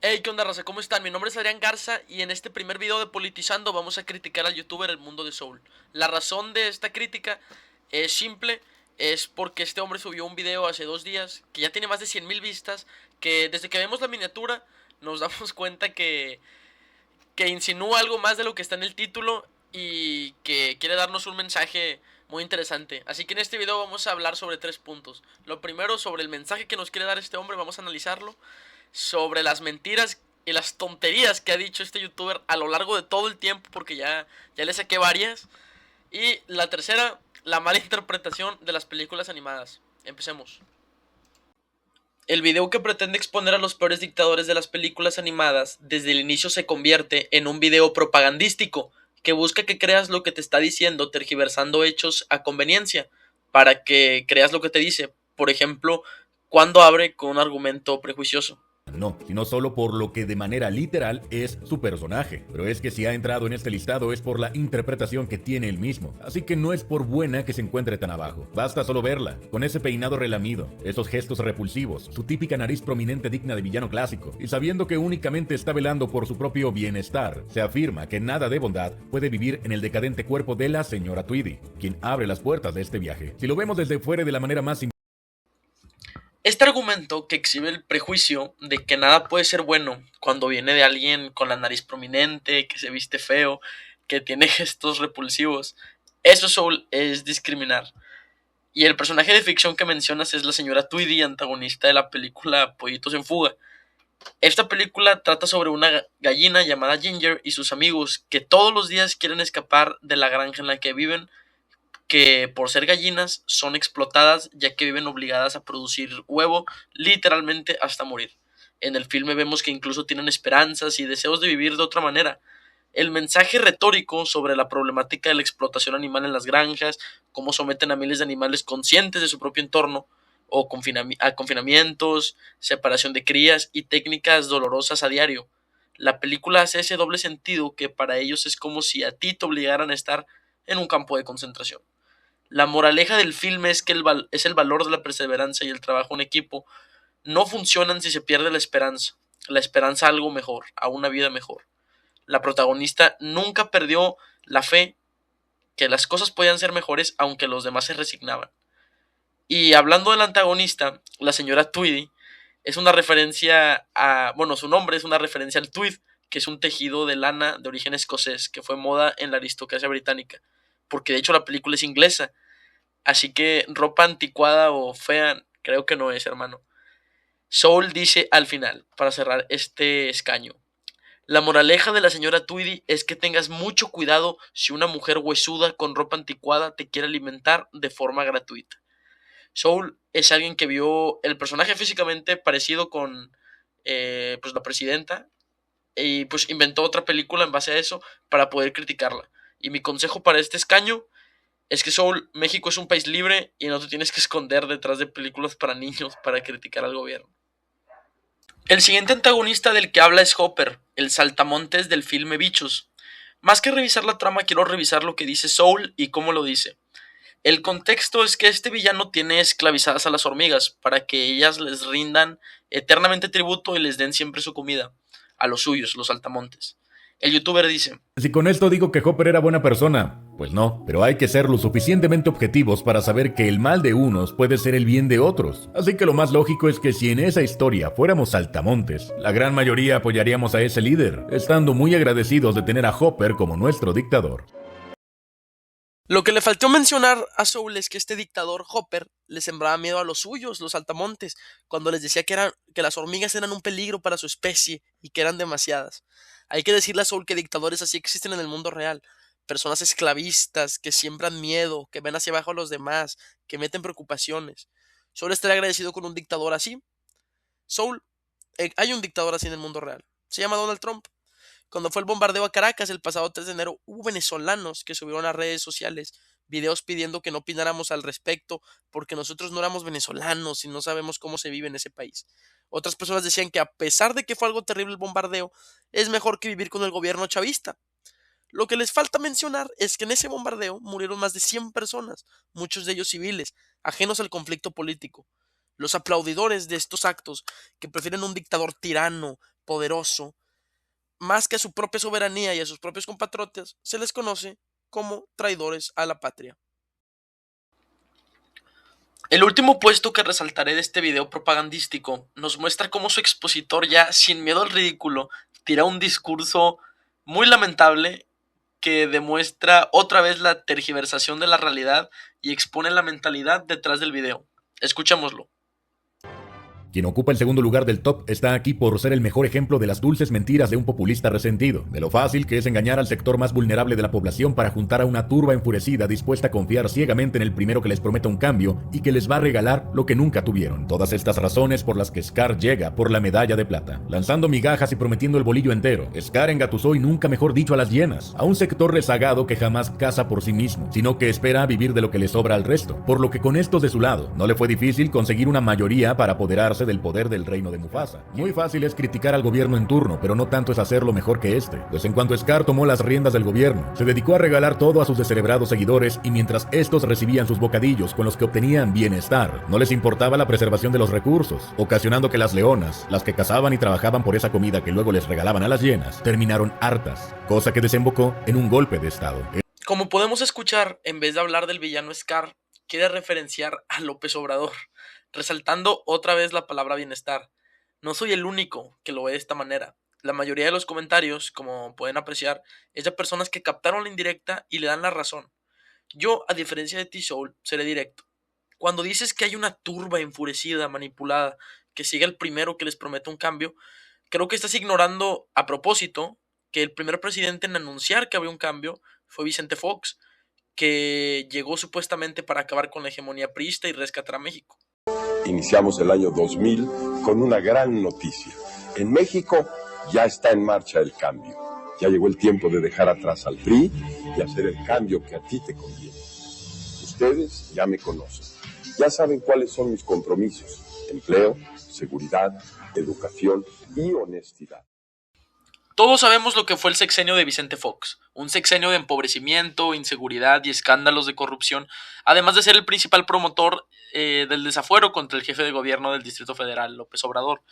Hey, ¿qué onda, raza? ¿Cómo están? Mi nombre es Adrián Garza y en este primer video de Politizando vamos a criticar al youtuber El Mundo de Soul. La razón de esta crítica es simple, es porque este hombre subió un video hace 2 días que ya tiene más de 100,000 vistas, que desde que vemos la miniatura nos damos cuenta que insinúa algo más de lo que está en el título y que quiere darnos un mensaje muy interesante. Así que en este video vamos a hablar sobre 3 puntos. Lo primero, sobre el mensaje que nos quiere dar este hombre, vamos a analizarlo. Sobre las mentiras y las tonterías que ha dicho este youtuber a lo largo de todo el tiempo, porque ya le saqué varias. Y la tercera, la mala interpretación de las películas animadas. Empecemos. El video, que pretende exponer a los peores dictadores de las películas animadas, desde el inicio se convierte en un video propagandístico que busca que creas lo que te está diciendo, tergiversando hechos a conveniencia, para que creas lo que te dice. Por ejemplo, cuando abre con un argumento prejuicioso. No, sino solo por lo que de manera literal es su personaje. Pero es que si ha entrado en este listado es por la interpretación que tiene él mismo. Así que no es por buena que se encuentre tan abajo. Basta solo verla, con ese peinado relamido, esos gestos repulsivos, su típica nariz prominente digna de villano clásico, y sabiendo que únicamente está velando por su propio bienestar, se afirma que nada de bondad puede vivir en el decadente cuerpo de la señora Tweedy, quien abre las puertas de este viaje. Si lo vemos desde fuera de la manera más Este argumento, que exhibe el prejuicio de que nada puede ser bueno cuando viene de alguien con la nariz prominente, que se viste feo, que tiene gestos repulsivos, eso Soul es discriminar. Y el personaje de ficción que mencionas es la señora Tweedy, antagonista de la película Pollitos en Fuga. Esta película trata sobre una gallina llamada Ginger y sus amigos que todos los días quieren escapar de la granja en la que viven, que por ser gallinas son explotadas, ya que viven obligadas a producir huevo literalmente hasta morir. En el filme vemos que incluso tienen esperanzas y deseos de vivir de otra manera. El mensaje retórico sobre la problemática de la explotación animal en las granjas, cómo someten a miles de animales conscientes de su propio entorno, o a confinamientos, separación de crías y técnicas dolorosas a diario. La película hace ese doble sentido que para ellos es como si a ti te obligaran a estar en un campo de concentración. La moraleja del filme es que es el valor de la perseverancia y el trabajo en equipo no funcionan si se pierde la esperanza a algo mejor, a una vida mejor. La protagonista nunca perdió la fe que las cosas podían ser mejores aunque los demás se resignaban. Y hablando del antagonista, la señora Tweedy es una referencia bueno, su nombre es una referencia al tweed, que es un tejido de lana de origen escocés que fue moda en la aristocracia británica, porque de hecho la película es inglesa. Así que ropa anticuada o fea, creo que no es, hermano. Soul dice al final, para cerrar este escaño: la moraleja de la señora Tweedy es que tengas mucho cuidado si una mujer huesuda con ropa anticuada te quiere alimentar de forma gratuita. Soul es alguien que vio el personaje físicamente parecido con pues la presidenta, y pues inventó otra película en base a eso para poder criticarla. Y mi consejo para este escaño es que Soul, México es un país libre y no te tienes que esconder detrás de películas para niños para criticar al gobierno. El siguiente antagonista del que habla es Hopper, el saltamontes del filme Bichos. Más que revisar la trama, quiero revisar lo que dice Soul y cómo lo dice. El contexto es que este villano tiene esclavizadas a las hormigas para que ellas les rindan eternamente tributo y les den siempre su comida, a los suyos, los saltamontes. El youtuber dice: Si con esto digo que Hopper era buena persona, pues no, pero hay que ser lo suficientemente objetivos para saber que el mal de unos puede ser el bien de otros. Así que lo más lógico es que si en esa historia fuéramos saltamontes, la gran mayoría apoyaríamos a ese líder, estando muy agradecidos de tener a Hopper como nuestro dictador. lo que le faltó mencionar a Soul es que este dictador Hopper le sembraba miedo a los suyos, los saltamontes, cuando les decía que las hormigas eran un peligro para su especie y que eran demasiadas. Hay que decirle a Soul que dictadores así existen en el mundo real. Personas esclavistas que siembran miedo, que ven hacia abajo a los demás, que meten preocupaciones. Soul estaría agradecido con un dictador así. Soul, hay un dictador así en el mundo real. Se llama Donald Trump. Cuando fue el bombardeo a Caracas el pasado 3 de enero, hubo venezolanos que subieron a redes sociales videos pidiendo que no opináramos al respecto porque nosotros no éramos venezolanos y no sabemos cómo se vive en ese país. Otras personas decían que a pesar de que fue algo terrible el bombardeo, es mejor que vivir con el gobierno chavista. Lo que les falta mencionar es que en ese bombardeo murieron más de 100 personas, muchos de ellos civiles, ajenos al conflicto político. Los aplaudidores de estos actos, que prefieren un dictador tirano, poderoso, más que a su propia soberanía y a sus propios compatriotas, se les conoce como traidores a la patria. El último puesto que resaltaré de este video propagandístico nos muestra cómo su expositor, ya sin miedo al ridículo, tira un discurso muy lamentable que demuestra otra vez la tergiversación de la realidad y expone la mentalidad detrás del video. Escuchémoslo. Quien ocupa el segundo lugar del top está aquí por ser el mejor ejemplo de las dulces mentiras de un populista resentido, de lo fácil que es engañar al sector más vulnerable de la población para juntar a una turba enfurecida dispuesta a confiar ciegamente en el primero que les prometa un cambio y que les va a regalar lo que nunca tuvieron. Todas estas razones por las que Scar llega por la medalla de plata, lanzando migajas y prometiendo el bolillo entero. Scar engatusó, y nunca mejor dicho, a las hienas, a un sector rezagado que jamás caza por sí mismo, sino que espera vivir de lo que le sobra al resto, por lo que con estos de su lado, no le fue difícil conseguir una mayoría para apoderarse del poder del reino de Mufasa. Muy fácil es criticar al gobierno en turno, pero no tanto es hacerlo mejor que este, pues en cuanto Scar tomó las riendas del gobierno, se dedicó a regalar todo a sus descerebrados seguidores, y mientras estos recibían sus bocadillos con los que obtenían bienestar, no les importaba la preservación de los recursos, ocasionando que las leonas, las que cazaban y trabajaban por esa comida que luego les regalaban a las hienas, terminaron hartas, cosa que desembocó en un golpe de estado. Como podemos escuchar, en vez de hablar del villano Scar, quiere referenciar a López Obrador, resaltando otra vez la palabra bienestar. No soy el único que lo ve de esta manera. La mayoría de los comentarios, como pueden apreciar, es de personas que captaron la indirecta y le dan la razón. Yo, a diferencia de ti, Soul, seré directo. Cuando dices que hay una turba enfurecida, manipulada, que sigue el primero que les promete un cambio, creo que estás ignorando a propósito que el primer presidente en anunciar que había un cambio fue Vicente Fox, que llegó supuestamente para acabar con la hegemonía priista y rescatar a México. Iniciamos el año 2000 con una gran noticia. En México ya está en marcha el cambio. Ya llegó el tiempo de dejar atrás al PRI y hacer el cambio que a ti te conviene. Ustedes ya me conocen. Ya saben cuáles son mis compromisos: empleo, seguridad, educación y honestidad. Todos sabemos lo que fue el sexenio de Vicente Fox, un sexenio de empobrecimiento, inseguridad y escándalos de corrupción, además de ser el principal promotor del desafuero contra el jefe de gobierno del Distrito Federal, López Obrador.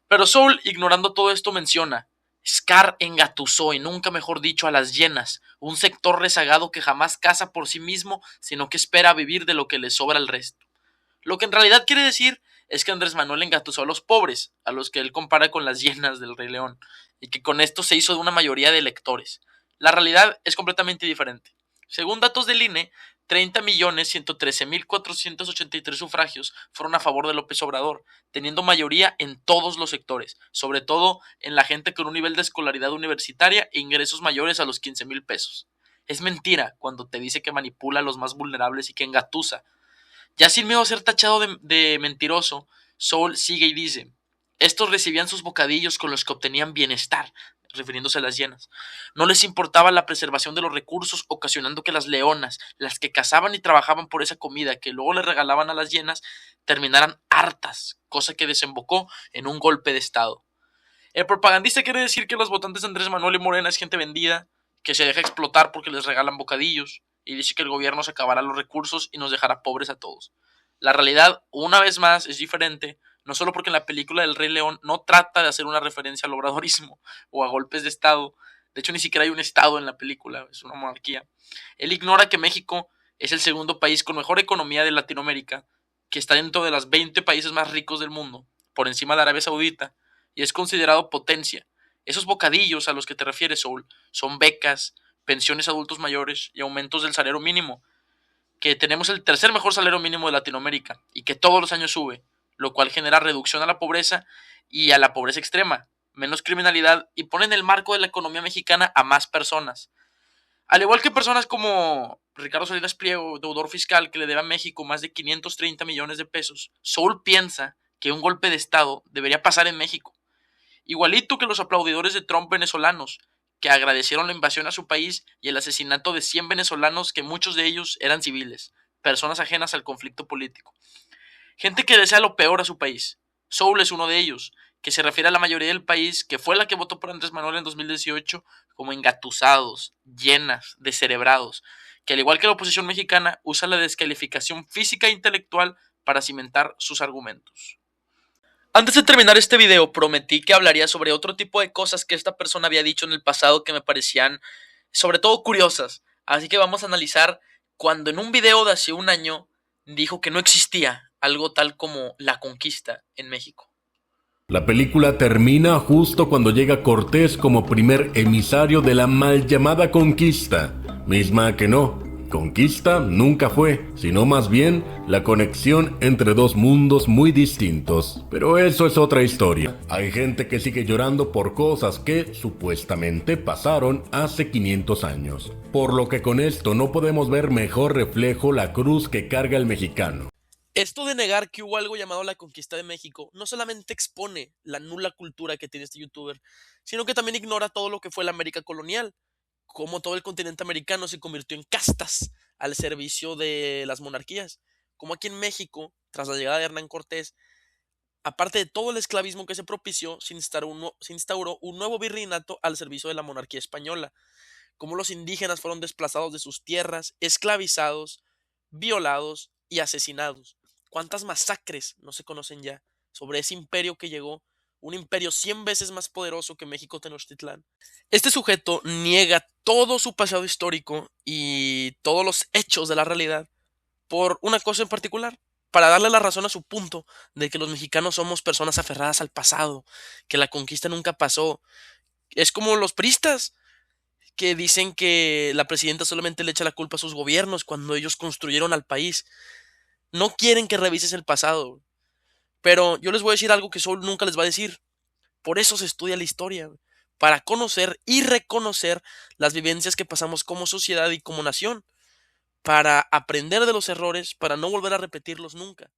Pero Soul, ignorando todo esto, menciona: Scar engatusó, y nunca mejor dicho, a las hienas, un sector rezagado que jamás caza por sí mismo, sino que espera vivir de lo que le sobra al resto. Lo que en realidad quiere decir es que Andrés Manuel engatusó a los pobres, a los que él compara con las hienas del Rey León, y que con esto se hizo de una mayoría de electores. La realidad es completamente diferente. Según datos del INE, 30.113.483 sufragios fueron a favor de López Obrador, teniendo mayoría en todos los sectores, sobre todo en la gente con un nivel de escolaridad universitaria e ingresos mayores a los 15,000 pesos. Es mentira cuando te dice que manipula a los más vulnerables y que engatusa. Ya sin miedo a ser tachado de mentiroso, Soul sigue y dice: estos recibían sus bocadillos con los que obtenían bienestar, refiriéndose a las hienas. No les importaba la preservación de los recursos, ocasionando que las leonas, las que cazaban y trabajaban por esa comida que luego le regalaban a las hienas, terminaran hartas, cosa que desembocó en un golpe de estado. El propagandista quiere decir que los votantes de Andrés Manuel y Morena es gente vendida, que se deja explotar porque les regalan bocadillos, y dice que el gobierno se acabará los recursos y nos dejará pobres a todos. La realidad, una vez más, es diferente, no solo porque en la película del Rey León no trata de hacer una referencia al obradorismo o a golpes de estado. De hecho, ni siquiera hay un estado en la película, es una monarquía. Él ignora que México es el segundo país con mejor economía de Latinoamérica, que está dentro de los 20 países más ricos del mundo, por encima de Arabia Saudita, y es considerado potencia. Esos bocadillos a los que te refieres, Soul, son becas, pensiones a adultos mayores y aumentos del salario mínimo, que tenemos el tercer mejor salario mínimo de Latinoamérica y que todos los años sube, lo cual genera reducción a la pobreza y a la pobreza extrema, menos criminalidad, y pone en el marco de la economía mexicana a más personas. Al igual que personas como Ricardo Salinas Pliego, deudor fiscal que le debe a México más de 530 millones de pesos, Soul piensa que un golpe de estado debería pasar en México. Igualito que los aplaudidores de Trump venezolanos, que agradecieron la invasión a su país y el asesinato de 100 venezolanos, que muchos de ellos eran civiles, personas ajenas al conflicto político. Gente que desea lo peor a su país. Soul es uno de ellos, que se refiere a la mayoría del país, que fue la que votó por Andrés Manuel en 2018, como engatusados, llenas, descerebrados, que al igual que la oposición mexicana usa la descalificación física e intelectual para cimentar sus argumentos. Antes de terminar este video, prometí que hablaría sobre otro tipo de cosas que esta persona había dicho en el pasado que me parecían sobre todo curiosas. Así que vamos a analizar cuando en un video de hace un año dijo que no existía algo tal como la conquista en México. La película termina justo cuando llega Cortés como primer emisario de la mal llamada conquista, misma que no, conquista nunca fue, sino más bien la conexión entre dos mundos muy distintos. Pero eso es otra historia. Hay gente que sigue llorando por cosas que supuestamente pasaron hace 500 años. Por lo que con esto no podemos ver mejor reflejo la cruz que carga el mexicano. Esto de negar que hubo algo llamado la conquista de México no solamente expone la nula cultura que tiene este youtuber, sino que también ignora todo lo que fue la América colonial, cómo todo el continente americano se convirtió en castas al servicio de las monarquías, como aquí en México, tras la llegada de Hernán Cortés, aparte de todo el esclavismo que se propició, se instauró un nuevo virreinato al servicio de la monarquía española, cómo los indígenas fueron desplazados de sus tierras, esclavizados, violados y asesinados. ¿Cuántas masacres no se conocen ya sobre ese imperio que llegó? Un imperio 100 veces más poderoso que México Tenochtitlán. Este sujeto niega todo su pasado histórico y todos los hechos de la realidad por una cosa en particular, para darle la razón a su punto de que los mexicanos somos personas aferradas al pasado, que la conquista nunca pasó. Es como los priistas que dicen que la presidenta solamente le echa la culpa a sus gobiernos cuando ellos construyeron al país. No quieren que revises el pasado. Pero yo les voy a decir algo que Saul nunca les va a decir. Por eso se estudia la historia, para conocer y reconocer las vivencias que pasamos como sociedad y como nación, para aprender de los errores, para no volver a repetirlos nunca.